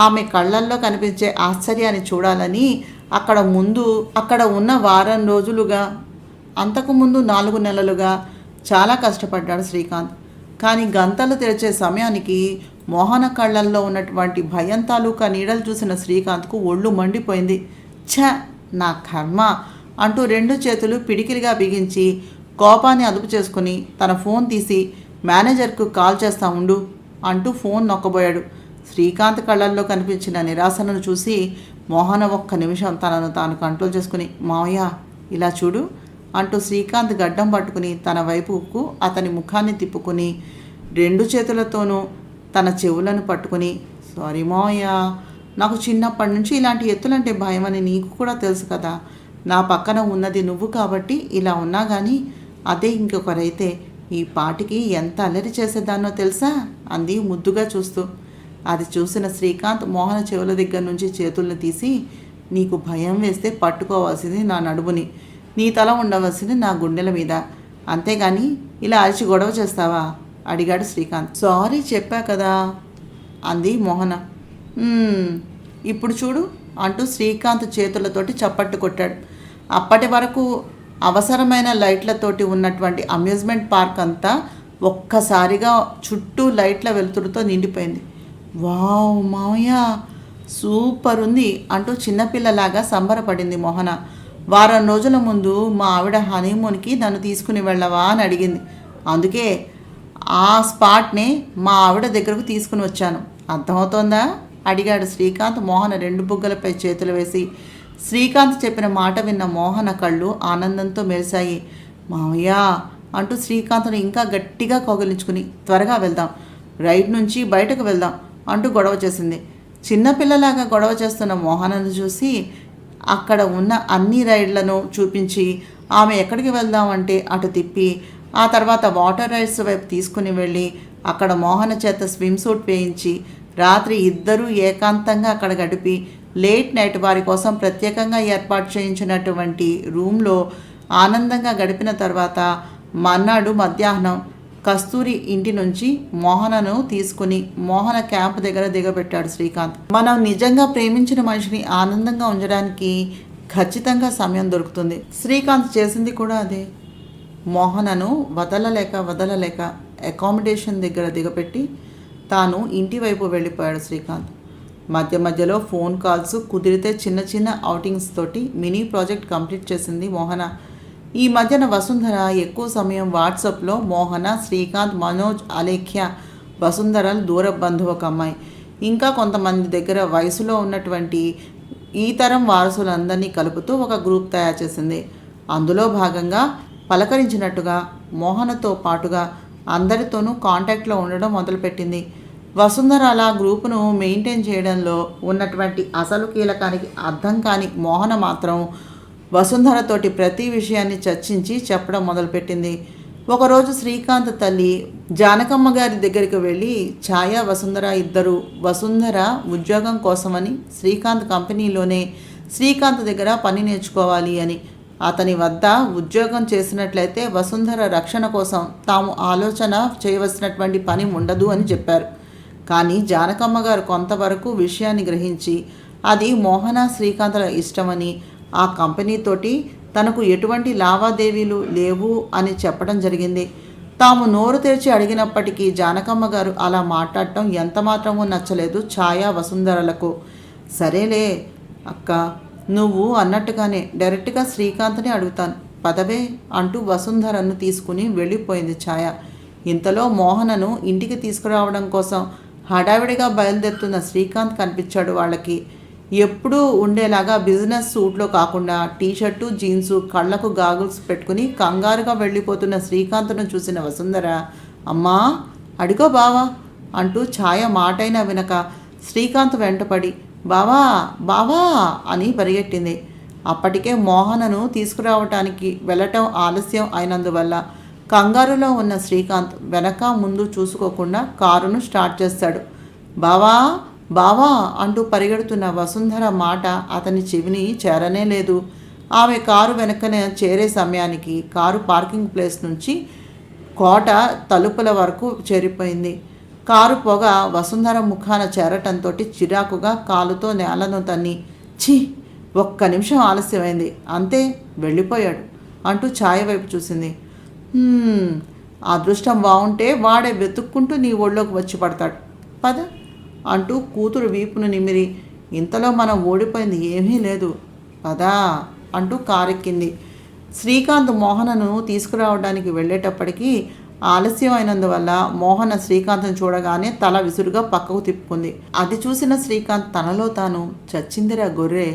ఆమె కళ్ళల్లో కనిపించే ఆశ్చర్యాన్ని చూడాలని అక్కడ ఉన్న వారం రోజులుగా, అంతకుముందు 4 నెలలుగా చాలా కష్టపడ్డాడు శ్రీకాంత్. కానీ గంతలు తెరిచే సమయానికి మోహన కళ్ళల్లో ఉన్నటువంటి భయం తాలూకా నీడలు చూసిన శ్రీకాంత్కు ఒళ్ళు మండిపోయింది. నా కర్మ అంటూ 2 చేతులు పిడికిలిగా బిగించి కోపాన్ని అదుపు చేసుకుని తన ఫోన్ తీసి మేనేజర్కు కాల్ చేస్తా ఉండు అంటూ ఫోన్ నొక్కబోయాడు. శ్రీకాంత్ కళ్ళల్లో కనిపించిన నిరాశను చూసి మోహన ఒక్క నిమిషం తనను తాను కంట్రోల్ చేసుకుని, మావయ్య ఇలా చూడు అంటూ శ్రీకాంత్ గడ్డం పట్టుకుని తన వైపుకు అతని ముఖాన్ని తిప్పుకుని 2 చేతులతోనూ తన చెవులను పట్టుకుని, సారీ మావయ్య, నాకు చిన్నప్పటి నుంచి ఇలాంటి ఎత్తులంటే భయమని నీకు కూడా తెలుసు కదా, నా పక్కన ఉన్నది నువ్వు కాబట్టి ఇలా ఉన్నా కానీ అదే ఇంకొకరైతే ఈ పాటికి ఎంత అల్లరి చేసేదాన్నో తెలుసా అంది ముద్దుగా చూస్తూ. అది చూసిన శ్రీకాంత్ మోహన చెవుల దగ్గర నుంచి చేతులను తీసి, నీకు భయం వేస్తే పట్టుకోవాల్సింది నా నడుముని, నీ తల ఉండవలసింది నా గుండెల మీద, అంతేగాని ఇలా అరిచి గొడవ చేస్తావా అడిగాడు శ్రీకాంత్. సారీ చెప్పా కదా అంది మోహన. ఇప్పుడు చూడు అంటూ శ్రీకాంత్ చేతులతోటి చప్పట్టు కొట్టాడు. అప్పటి వరకు అవసరమైన లైట్లతోటి ఉన్నటువంటి అమ్యూజ్మెంట్ పార్క్ అంతా ఒక్కసారిగా చుట్టూ లైట్ల వెలుతురుతో నిండిపోయింది. వావ్ మావయ్య సూపర్ ఉంది అంటూ చిన్నపిల్లలాగా సంబరపడింది మోహన. వారం రోజుల ముందు మా ఆవిడ హనీమూన్కి నన్ను తీసుకుని వెళ్ళవా అని అడిగింది. అందుకే ఆ స్పాట్ని మా ఆవిడ దగ్గరకు తీసుకుని వచ్చాను. అర్థమవుతోందా అడిగాడు శ్రీకాంత్ మోహన 2 బుగ్గలపై చేతులు వేసి. శ్రీకాంత్ చెప్పిన మాట విన్న మోహన కళ్ళు ఆనందంతో మెరిశాయి. మావయ్య అంటూ శ్రీకాంత్ను ఇంకా గట్టిగా కౌగిలించుకుని, త్వరగా వెళ్దాం, రైడ్ నుంచి బయటకు వెళ్దాం అంటూ గొడవ చేసింది. చిన్నపిల్లలాగా గొడవ చేస్తున్న మోహనను చూసి అక్కడ ఉన్న అన్ని రైడ్లను చూపించి ఆమె ఎక్కడికి వెళ్దామంటే అటు తిప్పి ఆ తర్వాత వాటర్ రైడ్స్ వైపు తీసుకుని వెళ్ళి అక్కడ మోహన చేత స్విమ్ సూట్ వేయించి రాత్రి ఇద్దరూ ఏకాంతంగా అక్కడ గడిపి లేట్ నైట్ వారి కోసం ప్రత్యేకంగా ఏర్పాటు చేయించినటువంటి రూమ్లో ఆనందంగా గడిపిన తర్వాత మర్నాడు మధ్యాహ్నం కస్తూరి ఇంటి నుంచి మోహనను తీసుకుని మోహన క్యాంప్ దగ్గర దిగబెట్టాడు శ్రీకాంత్. మనం నిజంగా ప్రేమించిన మనిషిని ఆనందంగా ఉంచడానికి ఖచ్చితంగా సమయం దొరుకుతుంది. శ్రీకాంత్ చేసింది కూడా అదే. మోహనను వదలలేక అకామిడేషన్ దగ్గర దిగపెట్టి తాను ఇంటి వైపు వెళ్ళిపోయాడు శ్రీకాంత్. మధ్య మధ్యలో ఫోన్ కాల్స్, కుదిరితే చిన్న చిన్న ఔటింగ్స్ తోటి మినీ ప్రాజెక్ట్ కంప్లీట్ చేసింది మోహన. ఈ మధ్యన వసుంధర ఎక్కువ సమయం వాట్సాప్లో మోహన, శ్రీకాంత్, మనోజ్, అలేఖ్య, వసుంధరలు దూర బంధువు ఒక అమ్మాయి, ఇంకా కొంతమంది దగ్గర వయసులో ఉన్నటువంటి ఈ తరం వారసులందరినీ కలుపుతూ ఒక గ్రూప్ తయారు చేసింది. అందులో భాగంగా పలకరించినట్టుగా మోహనతో పాటుగా అందరితోనూ కాంటాక్ట్లో ఉండడం మొదలుపెట్టింది. వసుంధర అలా గ్రూపును మెయింటైన్ చేయడంలో ఉన్నటువంటి అసలు కీలకానికి అర్థం కాని మోహన మాత్రం వసుంధరతోటి ప్రతి విషయాన్ని చర్చించి చెప్పడం మొదలుపెట్టింది. ఒకరోజు శ్రీకాంత్ తల్లి జానకమ్మ గారి దగ్గరికి వెళ్ళి ఛాయ, వసుంధర ఇద్దరు వసుంధర ఉద్యోగం కోసమని శ్రీకాంత్ కంపెనీలోనే శ్రీకాంత్ దగ్గర పని నేర్చుకోవాలి అని, అతని వద్ద ఉద్యోగం చేసినట్లయితే వసుంధర రక్షణ కోసం తాము ఆలోచన చేయవలసినటువంటి పని ఉండదు అని చెప్పారు. కానీ జానకమ్మ గారు కొంతవరకు విషయాన్ని గ్రహించి అది మోహన, శ్రీకాంత్ల ఇష్టమని, ఆ కంపెనీతోటి తనకు ఎటువంటి లావాదేవీలు లేవు అని చెప్పడం జరిగింది. తాము నోరు తెరిచి అడిగినప్పటికీ జానకమ్మ గారు అలా మాట్లాడటం ఎంతమాత్రమూ నచ్చలేదు ఛాయా, వసుంధరలకు. సరేలే అక్క, నువ్వు అన్నట్టుగానే డైరెక్ట్గా శ్రీకాంత్ని అడుగుతాను పదవే అంటూ వసుంధరను తీసుకుని వెళ్ళిపోయింది ఛాయ. ఇంతలో మోహనను ఇంటికి తీసుకురావడం కోసం హడావిడిగా బయలుదేరుతున్న శ్రీకాంత్ కనిపించాడు వాళ్ళకి. ఎప్పుడూ ఉండేలాగా బిజినెస్ సూట్లో కాకుండా టీషర్టు, జీన్సు, కళ్ళకు గాగుల్స్ పెట్టుకుని కంగారుగా వెళ్ళిపోతున్న శ్రీకాంత్ను చూసిన వసుంధర, అమ్మా అడిగో బావా అంటూ ఛాయ మాటైనా వినక శ్రీకాంత్ వెంటపడి బావా బావా అని పరిగెట్టింది. అప్పటికే మోహనను తీసుకురావటానికి వెళ్ళటం ఆలస్యం అయినందువల్ల కంగారులో ఉన్న శ్రీకాంత్ వెనక ముందు చూసుకోకుండా కారును స్టార్ట్ చేస్తాడు. బావా బావా అంటూ పరిగెడుతున్న వసుంధర మాట అతని చెవిని చేరనే లేదు. ఆమె కారు వెనకనే చేరే సమయానికి కారు పార్కింగ్ ప్లేస్ నుంచి కోట తలుపుల వరకు చేరిపోయింది. కారు పొగ వసుంధర ముఖాన చేరటంతో చిరాకుగా కాలుతో నేలను తన్ని, ఛీ ఒక్క నిమిషం ఆలస్యమైంది అంతే వెళ్ళిపోయాడు అంటూ ఛాయ వైపు చూసింది. అదృష్టం బాగుంటే వాడే వెతుక్కుంటూ నీ ఒళ్ళోకి వచ్చి పడతాడు పద అంటూ కూతురు వీపును నిమిరి, ఇంతలో మనం ఓడిపోయింది ఏమీ లేదు పదా అంటూ కారెక్కింది. శ్రీకాంత్ మోహనను తీసుకురావడానికి వెళ్ళేటప్పటికీ ఆలస్యం అయినందువల్ల మోహన శ్రీకాంత్ను చూడగానే తల విసురుగా పక్కకు తిప్పుకుంది. అది చూసిన శ్రీకాంత్ తనలో తాను, చచ్చిందిరా గొర్రె,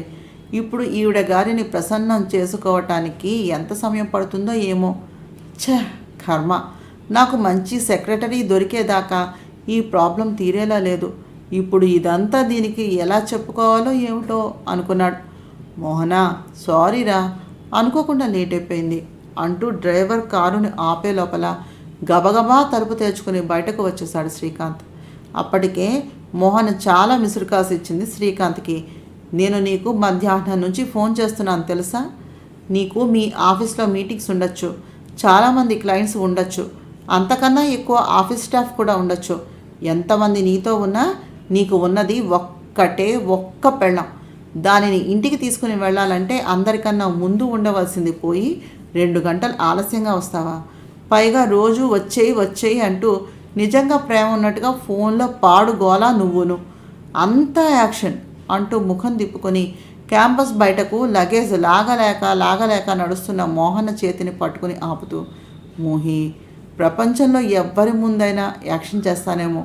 ఇప్పుడు ఈవిడ గారిని ప్రసన్నం చేసుకోవటానికి ఎంత సమయం పడుతుందో ఏమో, ఛ కర్మ, నాకు మంచి సెక్రటరీ దొరికేదాకా ఈ ప్రాబ్లం తీరేలా లేదు, ఇప్పుడు ఇదంతా దీనికి ఎలా చెప్పుకోవాలో ఏమిటో అనుకున్నాడు. మోహన సారీరా, అనుకోకుండా లేట్ అయిపోయింది అంటూ డ్రైవర్ కారుని ఆపే లోపల గబగబా తలుపు తెరుచుకుని బయటకు వచ్చేశాడు శ్రీకాంత్. అప్పటికే మోహన్ చాలా మిసురుకాసు ఇచ్చింది శ్రీకాంత్కి. నేను నీకు మధ్యాహ్నం నుంచి ఫోన్ చేస్తున్నాను తెలుసా, నీకు మీ ఆఫీస్లో మీటింగ్స్ ఉండొచ్చు, చాలామంది క్లయింట్స్ ఉండొచ్చు, అంతకన్నా ఎక్కువ ఆఫీస్ స్టాఫ్ కూడా ఉండొచ్చు, ఎంతమంది నీతో ఉన్నా నీకు ఉన్నది ఒక్క పెళ్ళం, దానిని ఇంటికి తీసుకుని వెళ్ళాలంటే అందరికన్నా ముందు ఉండవలసింది పోయి 2 గంటలు ఆలస్యంగా వస్తావా, పైగా రోజు వచ్చేయి అంటూ నిజంగా ప్రేమ ఉన్నట్టుగా ఫోన్లో పాడుగోలా నువ్వును, అంతా యాక్షన్ అంటూ ముఖం తిప్పుకొని క్యాంపస్ బయటకు లగేజ్ లాగలేక నడుస్తున్న మోహన చేతిని పట్టుకుని ఆపుతూ, మోహి, ప్రపంచంలో ఎవరి ముందైనా యాక్షన్ చేస్తానేమో,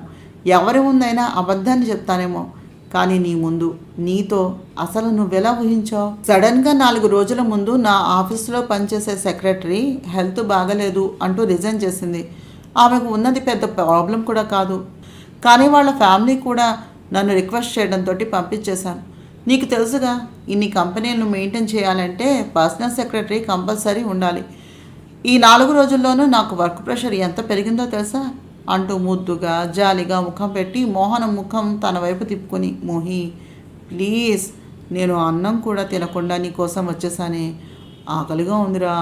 ఎవరి ముందైనా అబద్ధాన్ని చెప్తానేమో, కానీ నీ ముందు నీతో అసలు నువ్వెలా ఊహించావు? సడన్గా 4 రోజుల ముందు నా ఆఫీస్లో పనిచేసే సెక్రటరీ హెల్త్ బాగలేదు అంటూ రిజైన్ చేసింది. ఆమెకు ఉన్నది పెద్ద ప్రాబ్లం కూడా కాదు, కానీ వాళ్ళ ఫ్యామిలీ కూడా నన్ను రిక్వెస్ట్ చేయడంతో పంపించేశాను. నీకు తెలుసుగా, ఇన్ని కంపెనీలను మెయింటైన్ చేయాలంటే పర్సనల్ సెక్రటరీ కంపల్సరీ ఉండాలి. ఈ 4 రోజుల్లోనూ నాకు వర్క్ ప్రెషర్ ఎంత పెరిగిందో తెలుసా అంటూ ముద్దుగా జాలిగా ముఖం పెట్టి మోహన ముఖం తన వైపు తిప్పుకొని, మోహి ప్లీజ్, నేను అన్నం కూడా తినకుండా నీ కోసం వచ్చేసానే, ఆకలిగా ఉందిరా,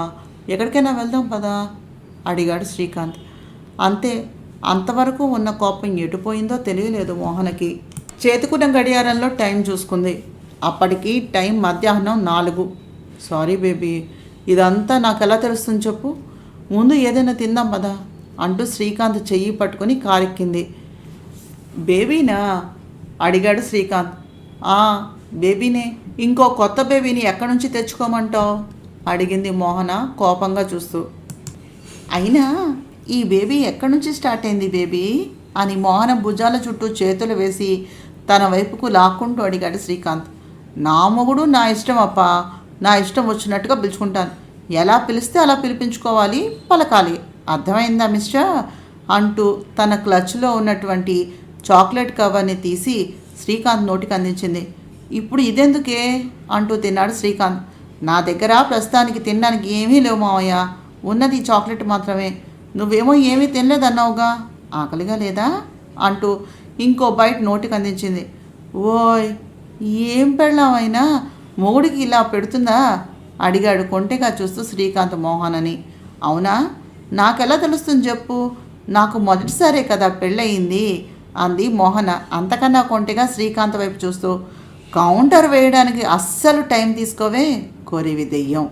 ఎక్కడికైనా వెళ్దాం పదా అడిగాడు శ్రీకాంత్. అంతే, అంతవరకు ఉన్న కోపం ఎటుపోయిందో తెలియలేదు మోహనకి. చేతుకున్న గడియారంలో టైం చూసుకుంది. అప్పటికి టైం మధ్యాహ్నం 4. సారీ బేబీ, ఇదంతా నాకు ఎలా తెలుస్తుంది చెప్పు, ముందు ఏదైనా తిందాం పదా అంటూ శ్రీకాంత్ చెయ్యి పట్టుకుని కారెక్కింది. బేబీనా అడిగాడు శ్రీకాంత్. ఆ బేబీనే. ఇంకో కొత్త బేబీని ఎక్కడి నుంచి తెచ్చుకోమంటావు అడిగింది మోహన కోపంగా చూస్తూ. అయినా ఈ బేబీ ఎక్కడి నుంచి స్టార్ట్ అయింది బేబీ అని మోహన భుజాల చుట్టూ చేతులు వేసి తన వైపుకు లాక్కుంటూ అడిగాడు శ్రీకాంత్. నా మొగుడు నా ఇష్టం అప్ప, నా ఇష్టం వచ్చినట్టుగా పిలుచుకుంటాను. ఎలా పిలిస్తే అలా పిలిపించుకోవాలి, పలకాలి. అర్థమైందా మిస్టర్ అంటూ తన క్లచ్లో ఉన్నటువంటి చాక్లెట్ కవర్ని తీసి శ్రీకాంత్ నోటికి అందించింది. ఇప్పుడు ఇదెందుకే అంటూ తిన్నాడు శ్రీకాంత్. నా దగ్గర ప్రస్తుతానికి తినడానికి ఏమీ లేవు మావయ్య, ఉన్నది చాక్లెట్ మాత్రమే. నువ్వేమో ఏమీ తినలేదన్నావుగా, ఆకలిగా లేదా అంటూ ఇంకో బైట్ నోటికి అందించింది. ఓయ్ ఏం పెళ్ళామైనా మొగుడికి ఇలా పెడుతుందా అడిగాడు కొంటెగా చూస్తూ శ్రీకాంత్ మోహనని. అవునా, నాకెలా తెలుస్తుంది చెప్పు, నాకు మొదటిసారే కదా పెళ్ళయింది అంది మోహన అంతకన్నా కొంటెగా శ్రీకాంత్ వైపు చూస్తూ. కౌంటర్ వేయడానికి అస్సలు టైం తీసుకోవే కోరివి దెయ్యం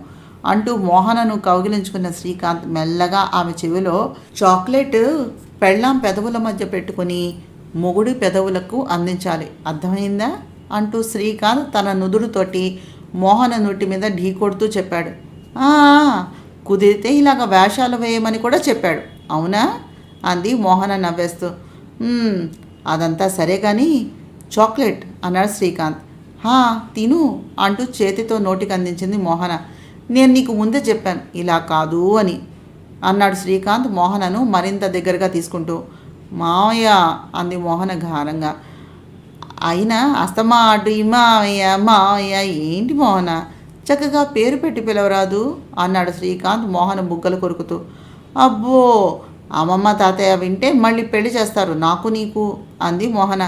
అంటూ మోహనను కౌగిలించుకున్న శ్రీకాంత్ మెల్లగా ఆమె చెవిలో చాక్లెట్ పెళ్ళాం పెదవుల మధ్య పెట్టుకుని మొగుడి పెదవులకు అందించాలి, అర్థమైందా అంటూ శ్రీకాంత్ తన నుదురుతోటి మోహన నోటి మీద ఢీకొడుతూ చెప్పాడు. కుదిరితే ఇలాగ వేషాలు వేయమని కూడా చెప్పాడు, అవునా అంది మోహన నవ్వేస్తూ. అదంతా సరే కానీ చాక్లెట్ అన్నాడు శ్రీకాంత్. తిను అంటూ చేతితో నోటికి అందించింది మోహన. నేను నీకు ముందే చెప్పాను ఇలా కాదు అని అన్నాడు శ్రీకాంత్ మోహనను మరింత దగ్గరగా తీసుకుంటూ. మావయ్య అంది మోహన ఘారంగా. అయినా అస్తమా అటు మావయ్య మావయ్య ఏంటి మోహన, చక్కగా పేరు పెట్టి పిలవరాదు అన్నాడు శ్రీకాంత్ మోహన బుగ్గలు కొరుకుతూ. అబ్బో అమ్మమ్మ తాతయ్య వింటే మళ్ళీ పెళ్లి చేస్తారు నాకు నీకు అంది మోహన.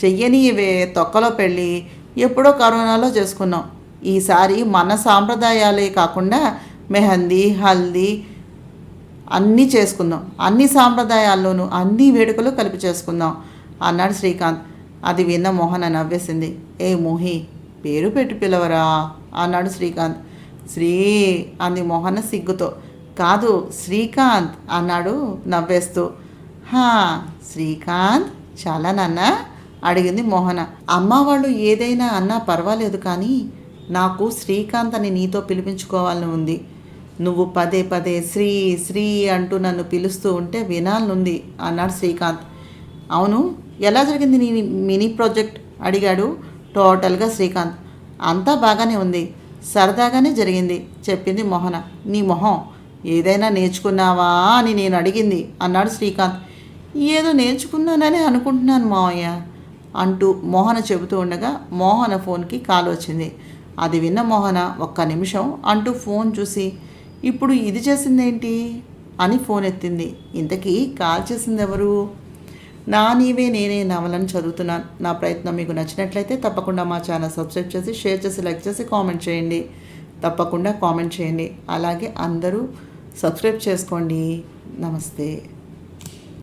చెయ్యనివే తొక్కలో పెళ్ళి ఎప్పుడో కరోనాలో చేసుకున్నాం. ఈసారి మన సాంప్రదాయాలే కాకుండా మెహందీ హల్దీ అన్నీ చేసుకుందాం, అన్ని సాంప్రదాయాల్లోనూ అన్ని వేడుకలు కలిపి చేసుకుందాం అన్నాడు శ్రీకాంత్. అది విన్న మోహన నవ్వేసింది. ఏ మోహి పేరు పెట్టి పిలవరా అన్నాడు శ్రీకాంత్. శ్రీ అంది మోహన సిగ్గుతో. కాదు శ్రీకాంత్ అన్నాడు నవ్వేస్తూ. శ్రీకాంత్ చాలా నాన్న అడిగింది మోహన. అమ్మ వాళ్ళు ఏదైనా అన్నా పర్వాలేదు కానీ నాకు శ్రీకాంత్ అని నీతో పిలిపించుకోవాలని ఉంది. నువ్వు పదే పదే శ్రీ శ్రీ అంటూ నన్ను పిలుస్తూ ఉంటే వినాలనుంది అన్నాడు శ్రీకాంత్. అవును, ఎలా జరిగింది నీ మినీ ప్రాజెక్ట్ అడిగాడు టోటల్గా శ్రీకాంత్. అంతా బాగానే ఉంది, సరదాగానే జరిగింది చెప్పింది మోహన. నీ మొహం, ఏదైనా నేర్చుకున్నావా అని నేను అడిగింది అన్నాడు శ్రీకాంత్. ఏదో నేర్చుకున్నానని అనుకుంటున్నాను మావయ్య అంటూ మోహన చెబుతూ ఉండగా మోహన ఫోన్కి కాల్ వచ్చింది. అది విన్న మోహన ఒక్క నిమిషం అంటూ ఫోన్ చూసి ఇప్పుడు ఇది చేసిందేంటి అని ఫోన్ ఎత్తింది. ఇంతకీ కాల్ చేసింది ఎవరు? నా నీవే నేనే నవలను చదువుతున్నాను. నా ప్రయత్నం మీకు నచ్చినట్లయితే తప్పకుండా మా ఛానల్ సబ్స్క్రైబ్ చేసి షేర్ చేసి లైక్ చేసి కామెంట్ చేయండి. తప్పకుండా కామెంట్ చేయండి. అలాగే అందరూ సబ్స్క్రైబ్ చేసుకోండి. నమస్తే.